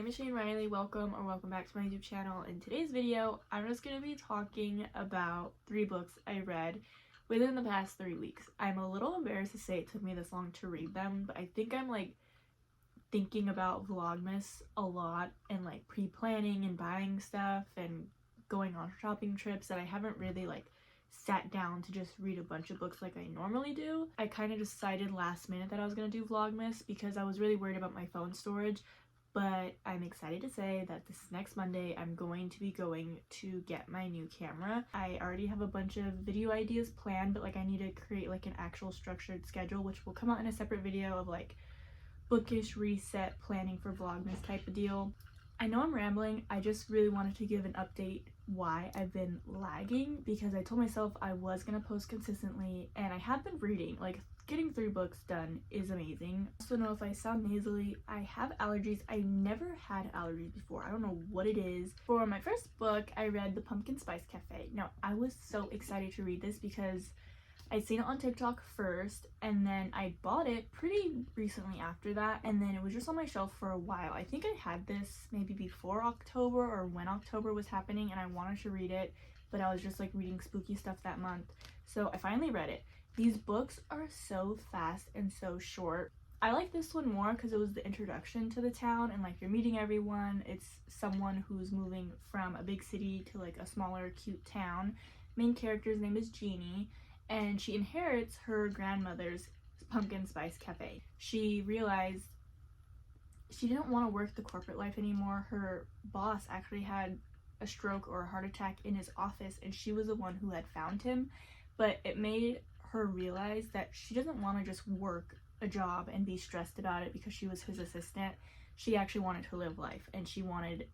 is Shane Riley. Welcome back to my YouTube channel. In today's video, I'm just going to be talking about 3 books I read within the past 3 weeks. I'm a little embarrassed to say it took me this long to read them, but I think I'm thinking about Vlogmas a lot and pre-planning and buying stuff and going on shopping trips that I haven't really sat down to just read a bunch of books like I normally do. I kind of decided last minute that I was going to do Vlogmas because I was really worried about my phone storage, but I'm excited to say that this next Monday I'm going to be going to get my new camera. I already have a bunch of video ideas planned, but I need to create an actual structured schedule, which will come out in a separate video of bookish reset planning for Vlogmas type of deal. I know I'm rambling. I just really wanted to give an update why I've been lagging, because I told myself I was gonna post consistently and I have been reading. Getting 3 books done is amazing. I also know if I sound nasally, I have allergies. I never had allergies before. I don't know what it is. For my first book, I read The Pumpkin Spice Cafe. Now, I was so excited to read this because I'd seen it on TikTok first, and then I bought it pretty recently after that, and then it was just on my shelf for a while. I think I had this maybe before October or when October was happening, and I wanted to read it, but I was just reading spooky stuff that month. So I finally read it. These books are so fast and so short. I like this one more because it was the introduction to the town, and you're meeting everyone. It's someone who's moving from a big city to a smaller cute town. Main character's name is Jeannie, and she inherits her grandmother's Pumpkin Spice Cafe. She realized she didn't want to work the corporate life anymore. Her boss actually had a stroke or a heart attack in his office, and she was the one who had found him. But it made her realize that she doesn't want to just work a job and be stressed about it because she was his assistant. She actually wanted to live life, and she wanted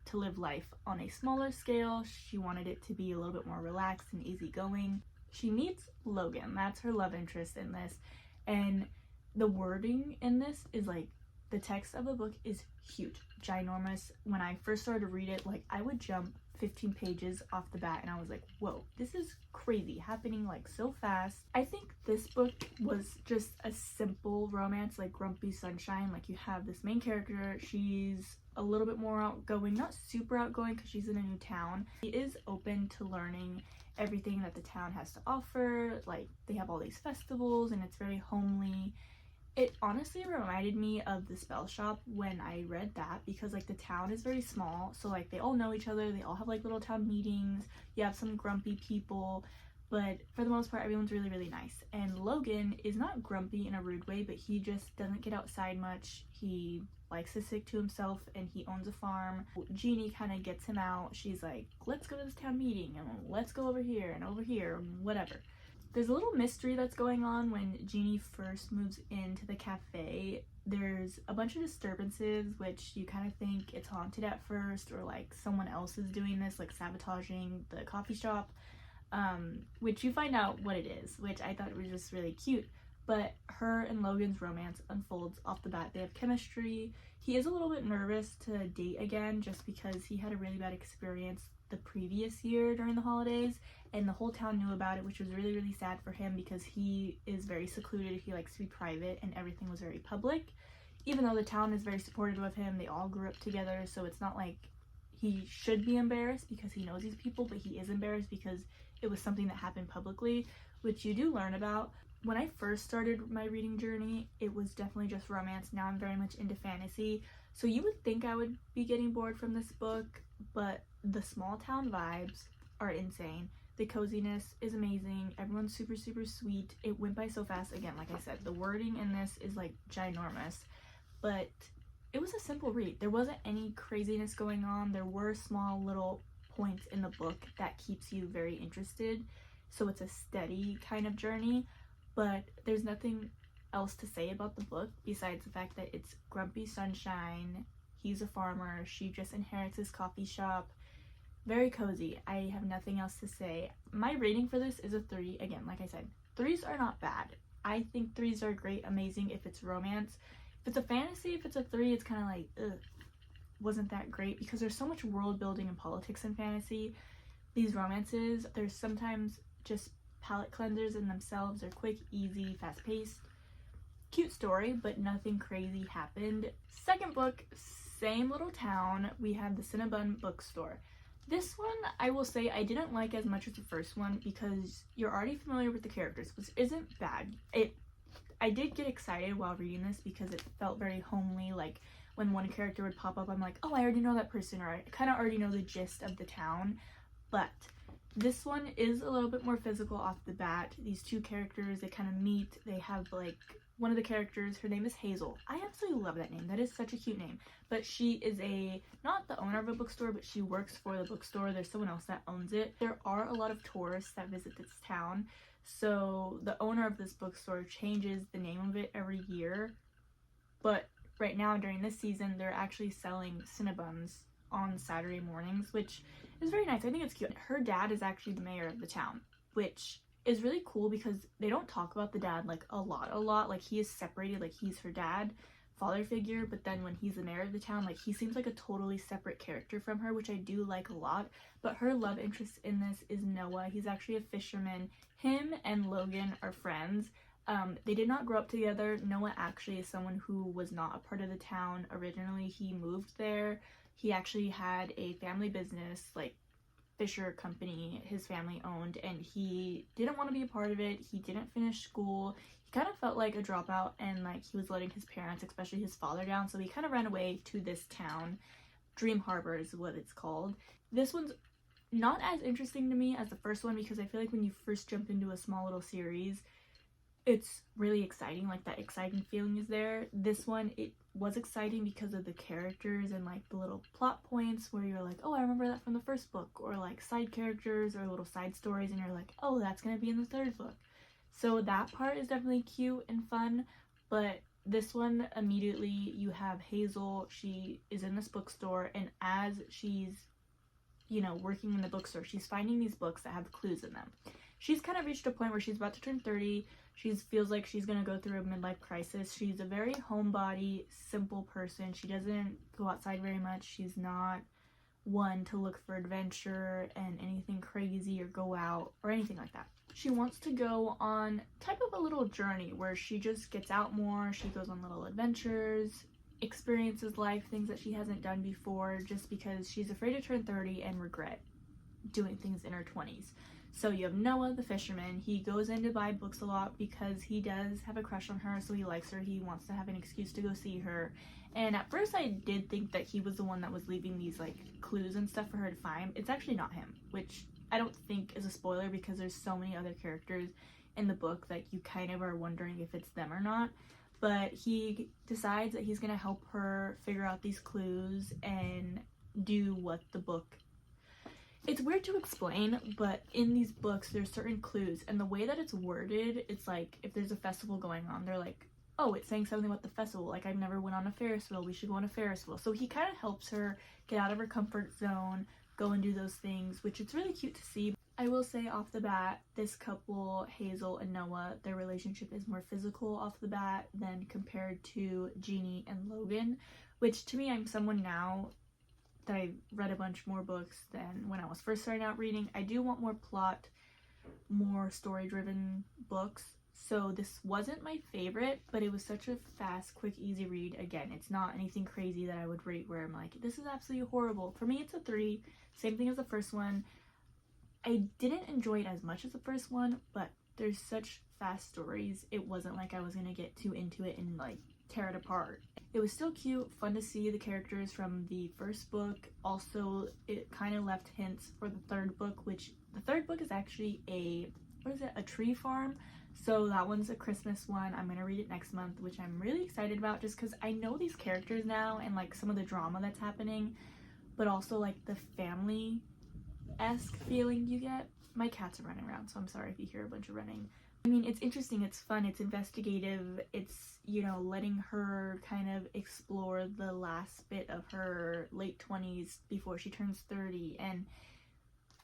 to live life on a smaller scale. She wanted it to be a little bit more relaxed and easygoing. She meets Logan. That's her love interest in this, and the wording in this is the text of the book is huge, ginormous. When I first started to read it, I would jump 15 pages off the bat, and I was like, whoa, this is crazy, happening so fast. I think this book was just a simple romance, Grumpy Sunshine. You have this main character, she's a little bit more outgoing, not super outgoing because she's in a new town. She is open to learning everything that the town has to offer. They have all these festivals, and it's very homely. It honestly reminded me of The Spell Shop when I read that, because the town is very small, so they all know each other, they all have little town meetings, you have some grumpy people, but for the most part everyone's really, really nice. And Logan is not grumpy in a rude way, but he just doesn't get outside much. He likes to stick to himself, and he owns a farm. Jeannie kind of gets him out. She's like, let's go to this town meeting, and let's go over here, and whatever. There's a little mystery that's going on when Jeannie first moves into the cafe. There's a bunch of disturbances, which you kind of think it's haunted at first, or someone else is doing this, sabotaging the coffee shop, which you find out what it is, which I thought was just really cute. But her and Logan's romance unfolds off the bat. They have chemistry. He is a little bit nervous to date again just because he had a really bad experience the previous year during the holidays, and the whole town knew about it, which was really, really sad for him because he is very secluded. He likes to be private, and everything was very public. Even though the town is very supportive of him, they all grew up together, so it's not he should be embarrassed because he knows these people, but he is embarrassed because it was something that happened publicly, which you do learn about. When I first started my reading journey, it was definitely just romance. Now I'm very much into fantasy, so you would think I would be getting bored from this book, but the small town vibes are insane. The coziness is amazing. Everyone's super, super sweet. It went by so fast. Again, like I said, the wording in this is ginormous, but it was a simple read. There wasn't any craziness going on. There were small little points in the book that keeps you very interested, so it's a steady kind of journey. But there's nothing else to say about the book besides the fact that it's Grumpy Sunshine. He's a farmer. She just inherits his coffee shop. Very cozy. I have nothing else to say. My rating for this is a 3. Again, like I said, 3s are not bad. I think 3s are great, amazing if it's romance. If it's a fantasy, if it's a 3, it's kind of ugh, wasn't that great, because there's so much world building and politics in fantasy. These romances, there's sometimes just palate cleansers in themselves. They're quick, easy, fast-paced. Cute story, but nothing crazy happened. Second book, same little town, we have the Cinnabon bookstore. This one, I will say, I didn't like as much as the first one because you're already familiar with the characters, which isn't bad. I did get excited while reading this because it felt very homely. Like when one character would pop up, I'm like, oh, I already know that person, or I kind of already know the gist of the town. But this one is a little bit more physical off the bat. These two characters, they kind of meet. They have like one of the characters, her name is Hazel. I absolutely love that name. That is such a cute name. But she is not the owner of a bookstore, but she works for the bookstore. There's someone else that owns it. There are a lot of tourists that visit this town. So the owner of this bookstore changes the name of it every year. But right now during this season, they're actually selling Cinnabons on Saturday mornings, which is very nice. I think it's cute. Her dad is actually the mayor of the town, which is really cool because they don't talk about the dad like a lot. Like he is separated, like he's her dad, father figure, but then when he's the mayor of the town, like he seems like a totally separate character from her, which I do like a lot. But her love interest in this is Noah. He's actually a fisherman. Him and Logan are friends. They did not grow up together. Noah actually is someone who was not a part of the town originally. He moved there. He actually had a family business, like fisher company his family owned, and he didn't want to be a part of it. He didn't finish school. He kind of felt like a dropout, and like he was letting his parents, especially his father, down, so he kind of ran away to this town. Dream Harbor is what it's called. This one's not as interesting to me as the first one because I feel like when you first jump into a small little series, it's really exciting. Like that exciting feeling is there. This one, it was exciting because of the characters and like the little plot points where you're like, oh, I remember that from the first book, or like side characters or little side stories, and you're like, oh, that's gonna be in the third book. So that part is definitely cute and fun. But this one, immediately you have Hazel. She is in this bookstore, and as she's, you know, working in the bookstore, she's finding these books that have clues in them. She's kind of reached a point where she's about to turn 30. She feels like she's going to go through a midlife crisis. She's a very homebody, simple person. She doesn't go outside very much. She's not one to look for adventure and anything crazy or go out or anything like that. She wants to go on type of a little journey where she just gets out more. She goes on little adventures, experiences life, things that she hasn't done before, just because she's afraid to turn 30 and regret doing things in her 20s. So you have Noah, the fisherman. He goes in to buy books a lot because he does have a crush on her, so he likes her. He wants to have an excuse to go see her. And at first I did think that he was the one that was leaving these like clues and stuff for her to find. It's actually not him, which I don't think is a spoiler because there's so many other characters in the book that you kind of are wondering if it's them or not. But he decides that he's going to help her figure out these clues and do what the book. It's weird to explain, but in these books there's certain clues, and the way that it's worded, it's like if there's a festival going on, they're like, oh, it's saying something about the festival, like I've never went on a Ferris wheel, we should go on a Ferris wheel. So he kind of helps her get out of her comfort zone, go and do those things, which it's really cute to see. I will say off the bat, this couple, Hazel and Noah, their relationship is more physical off the bat than compared to Jeannie and Logan, which to me, I'm someone now that I've read a bunch more books than when I was first starting out reading. I do want more plot, more story-driven books. So this wasn't my favorite, but it was such a fast, quick, easy read. Again, it's not anything crazy that I would rate where I'm like, this is absolutely horrible. For me, it's a 3. Same thing as the first one. I didn't enjoy it as much as the first one, but there's such fast stories. It wasn't like I was gonna get too into it and like tear it apart. It was still cute, fun to see the characters from the first book. Also, it kind of left hints for the third book, which the third book is actually a tree farm. So that one's a Christmas one. I'm gonna read it next month, which I'm really excited about just because I know these characters now and like some of the drama that's happening, but also like the family-esque feeling you get. My cats are running around, so I'm sorry if you hear a bunch of running. I mean, it's interesting, it's fun, it's investigative, it's, you know, letting her kind of explore the last bit of her late 20s before she turns 30, and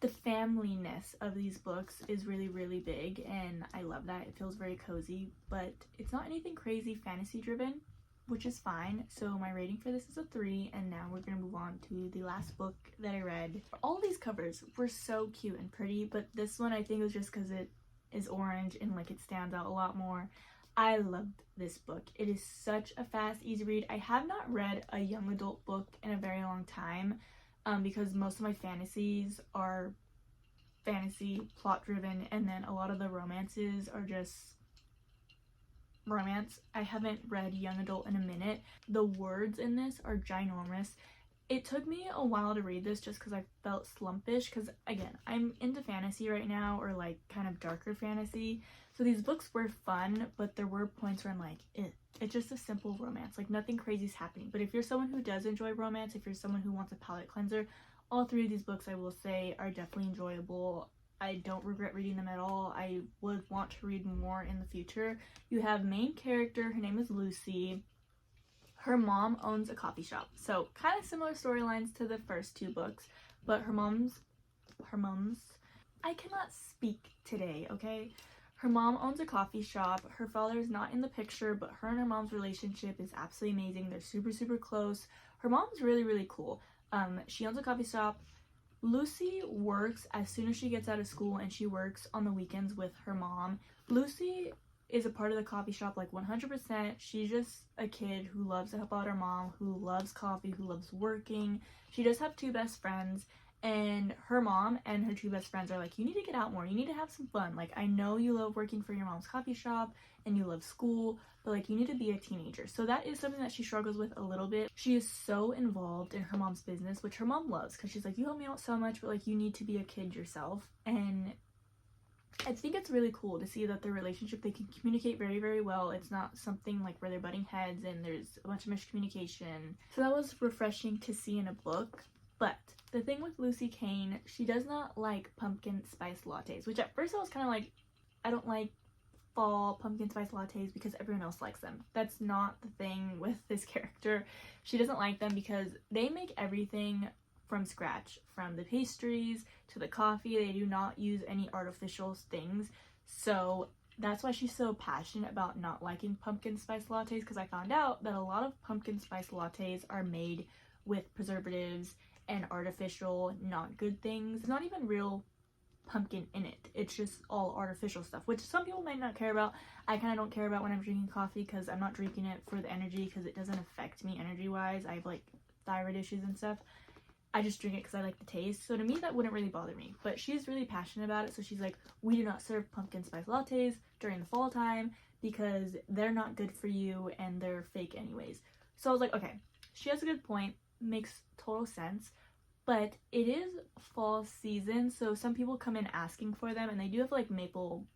the family-ness of these books is really, really big, and I love that. It feels very cozy, but it's not anything crazy fantasy-driven, which is fine. So my rating for this is a 3, and now we're gonna move on to the last book that I read. All these covers were so cute and pretty, but this one I think was just because it is orange and like it stands out a lot more. I loved this book. It is such a fast, easy read. I have not read a young adult book in a very long time because most of my fantasies are fantasy, plot driven, and then a lot of the romances are just romance. I haven't read young adult in a minute. The words in this are ginormous. It took me a while to read this just because I felt slumpish because, again, I'm into fantasy right now, or like kind of darker fantasy. So these books were fun, but there were points where I'm like, it's just a simple romance. Like, nothing crazy is happening. But if you're someone who does enjoy romance, if you're someone who wants a palate cleanser, all three of these books, I will say, are definitely enjoyable. I don't regret reading them at all. I would want to read more in the future. You have main character, her name is Lucy. Her mom owns a coffee shop. So kind of similar storylines to the first two books, but her mom's, I cannot speak today, okay? Her mom owns a coffee shop. Her father is not in the picture, but her and her mom's relationship is absolutely amazing. They're super, super close. Her mom's really, really cool. She owns a coffee shop. Lucy works as soon as she gets out of school, and she works on the weekends with her mom. Lucy is a part of the coffee shop like 100%. She's just a kid who loves to help out her mom, who loves coffee, who loves working. She does have two best friends, and her mom and her two best friends are like, you need to get out more, you need to have some fun. Like, I know you love working for your mom's coffee shop and you love school, but like, you need to be a teenager. So that is something that she struggles with a little bit. She is so involved in her mom's business, which her mom loves because she's like, you help me out so much, but like, you need to be a kid yourself. And I think it's really cool to see that their relationship, they can communicate very, very well. It's not something like where they're butting heads and there's a bunch of miscommunication. So that was refreshing to see in a book. But the thing with Lucy Kane, she does not like pumpkin spice lattes, which at first I was kind of like, I don't like fall pumpkin spice lattes because everyone else likes them. That's not the thing with this character. She doesn't like them because they make everything from scratch, from the pastries to the coffee. They do not use any artificial things. So that's why she's so passionate about not liking pumpkin spice lattes, because I found out that a lot of pumpkin spice lattes are made with preservatives and artificial, not good things. It's not even real pumpkin in it. It's just all artificial stuff, which some people might not care about. I kind of don't care about when I'm drinking coffee because I'm not drinking it for the energy, because it doesn't affect me energy wise. I have like thyroid issues and stuff. I just drink it because I like the taste. So to me, that wouldn't really bother me. But she's really passionate about it. So she's like, we do not serve pumpkin spice lattes during the fall time because they're not good for you and they're fake anyways. So I was like, okay, she has a good point. Makes total sense. But it is fall season, so some people come in asking for them, and they do have like maple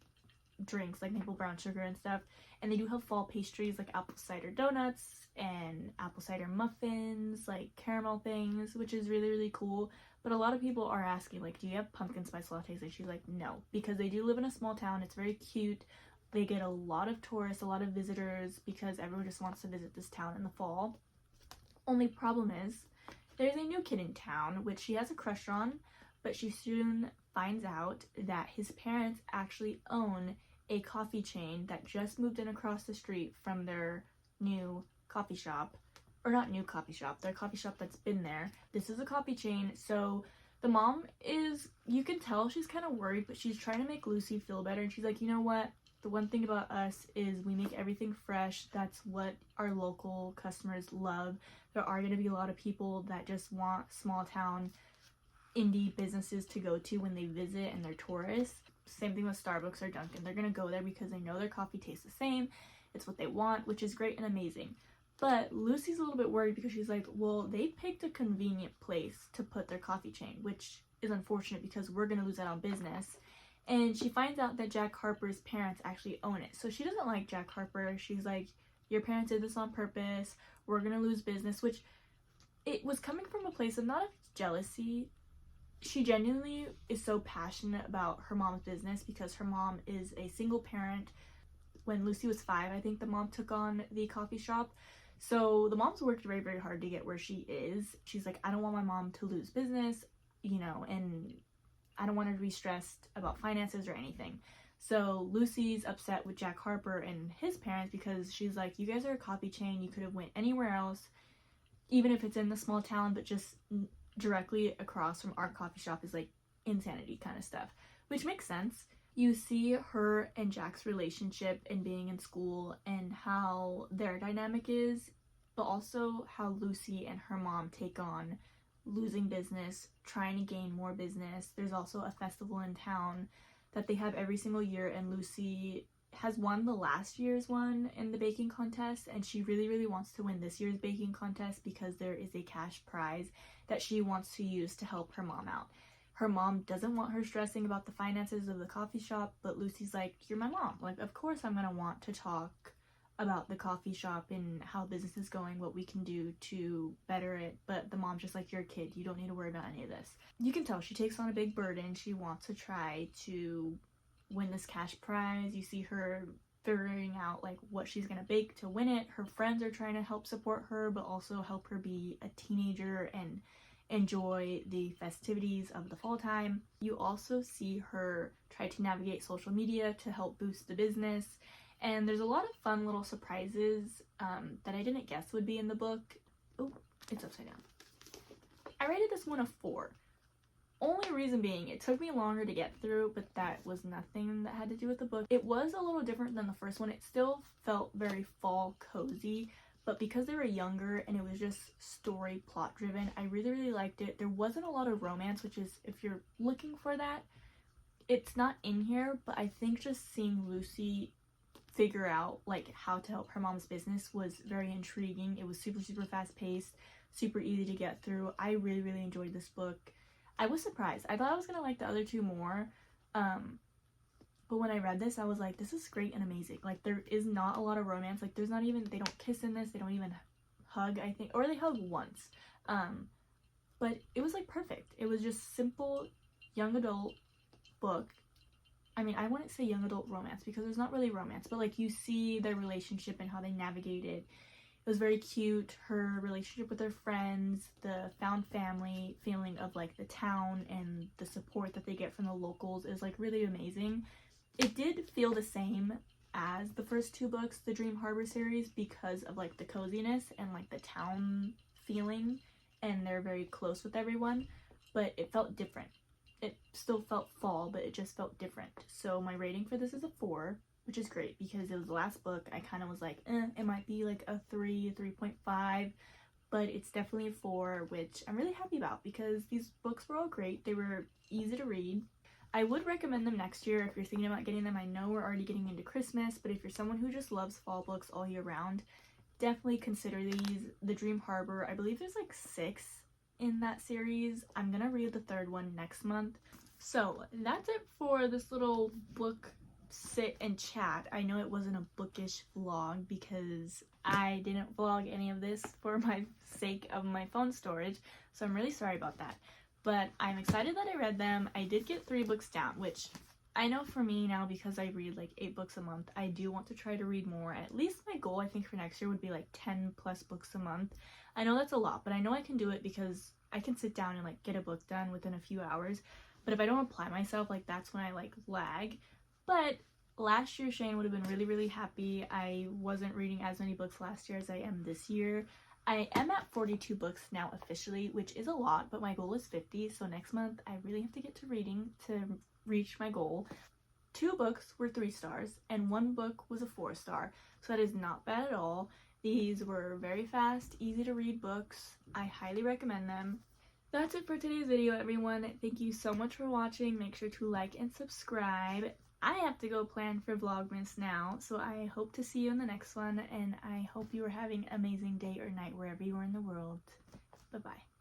drinks, like maple brown sugar and stuff, and they do have fall pastries like apple cider donuts and apple cider muffins, like caramel things, which is really, really cool. But a lot of people are asking, like, do you have pumpkin spice lattes? And she's like, no, because they do live in a small town. It's very cute. They get a lot of tourists, a lot of visitors, because everyone just wants to visit this town in the fall. Only problem is, there's a new kid in town, which she has a crush on, but she soon finds out that his parents actually own a coffee chain that just moved in across the street from their new coffee shop. Or not new coffee shop, their coffee shop that's been there. This is a coffee chain, so the mom is, you can tell she's kind of worried, but she's trying to make Lucy feel better, and she's like, you know what? The one thing about us is we make everything fresh. That's what our local customers love. There are going to be a lot of people that just want small town indie businesses to go to when they visit and they're tourists. Same thing with Starbucks or Dunkin'. They're going to go there because they know their coffee tastes the same. It's what they want, which is great and amazing. But Lucy's a little bit worried because she's like, well, they picked a convenient place to put their coffee chain, which is unfortunate because we're going to lose out on business. And she finds out that Jack Harper's parents actually own it. So she doesn't like Jack Harper. She's like, your parents did this on purpose. We're going to lose business, which it was coming from a place of not of jealousy. She genuinely is so passionate about her mom's business because her mom is a single parent. When Lucy was 5, I think the mom took on the coffee shop. So the mom's worked very, very hard to get where she is. She's like, I don't want my mom to lose business, you know, and I don't want her to be stressed about finances or anything. So Lucy's upset with Jack Harper and his parents because she's like, you guys are a coffee chain. You could have went anywhere else, even if it's in the small town, but just directly across from our coffee shop is like insanity kind of stuff, which makes sense. You see her and Jack's relationship and being in school and how their dynamic is, but also how Lucy and her mom take on losing business, trying to gain more business. There's also a festival in town that they have every single year, and Lucy has won the last year's one in the baking contest, and she really wants to win this year's baking contest because there is a cash prize that she wants to use to help her mom out. Her mom doesn't want her stressing about the finances of the coffee shop, but Lucy's like, you're my mom. Like, of course I'm gonna want to talk about the coffee shop and how business is going, what we can do to better it. But the mom's just like, you're a kid, you don't need to worry about any of this. You can tell she takes on a big burden. She wants to try to win this cash prize. You see her figuring out like what she's gonna bake to win it. Her friends are trying to help support her, but also help her be a teenager and enjoy the festivities of the fall time. You also see her try to navigate social media to help boost the business, and there's a lot of fun little surprises that I didn't guess would be in the book. Oh, it's upside down. I rated this one a 4. Only reason being, it took me longer to get through, but that was nothing that had to do with the book. It was a little different than the first one. It still felt very fall cozy, but because they were younger and it was just story plot driven, I really liked it. There wasn't a lot of romance, which is, if you're looking for that, it's not in here, but I think just seeing Lucy figure out like how to help her mom's business was very intriguing. It was super fast paced, super easy to get through. I really enjoyed this book. I was surprised. I thought I was gonna like the other two more, but when I read this, I was like, this is great and amazing. Like, there is not a lot of romance. Like, there's not even, they don't kiss in this, they don't even hug, I think, or they hug once. But it was like perfect. It was just simple young adult book. I mean, I wouldn't say young adult romance because there's not really romance, but like you see their relationship and how they navigate it. It was very cute. Her relationship with her friends, the found family feeling of like the town and the support that they get from the locals is like really amazing. It did feel the same as the first two books, the Dream Harbor series, because of like the coziness and like the town feeling, and they're very close with everyone, but it felt different. It still felt fall, but it just felt different. So my rating for this is a 4, which is great because it was the last book. I kind of was like, it might be like a 3, 3.5, but it's definitely a 4, which I'm really happy about because these books were all great. They were easy to read. I would recommend them next year if you're thinking about getting them. I know we're already getting into Christmas, but if you're someone who just loves fall books all year round, definitely consider these. The Dream Harbor, I believe there's like 6 in that series. I'm gonna read the 3rd one next month. So that's it for this little book sit and chat. I know it wasn't a bookish vlog because I didn't vlog any of this for my sake of my phone storage, so I'm really sorry about that. But I'm excited that I read them. I did get 3 books down, which I know for me now, because I read like 8 books a month, I do want to try to read more. At least my goal, I think, for next year would be like 10 plus books a month. I know that's a lot, but I know I can do it because I can sit down and like get a book done within a few hours. But if I don't apply myself, like that's when I like lag. But last year Shane would have been really happy. I wasn't reading as many books last year as I am this year. I am at 42 books now officially, which is a lot, but my goal is 50, so next month I really have to get to reading to reach my goal. 2 books were 3 stars, and 1 book was a 4-star, so that is not bad at all. These were very fast, easy to read books. I highly recommend them. That's it for today's video, everyone. Thank you so much for watching. Make sure to like and subscribe. I have to go plan for Vlogmas now, so I hope to see you in the next one, and I hope you are having an amazing day or night wherever you are in the world. Bye-bye.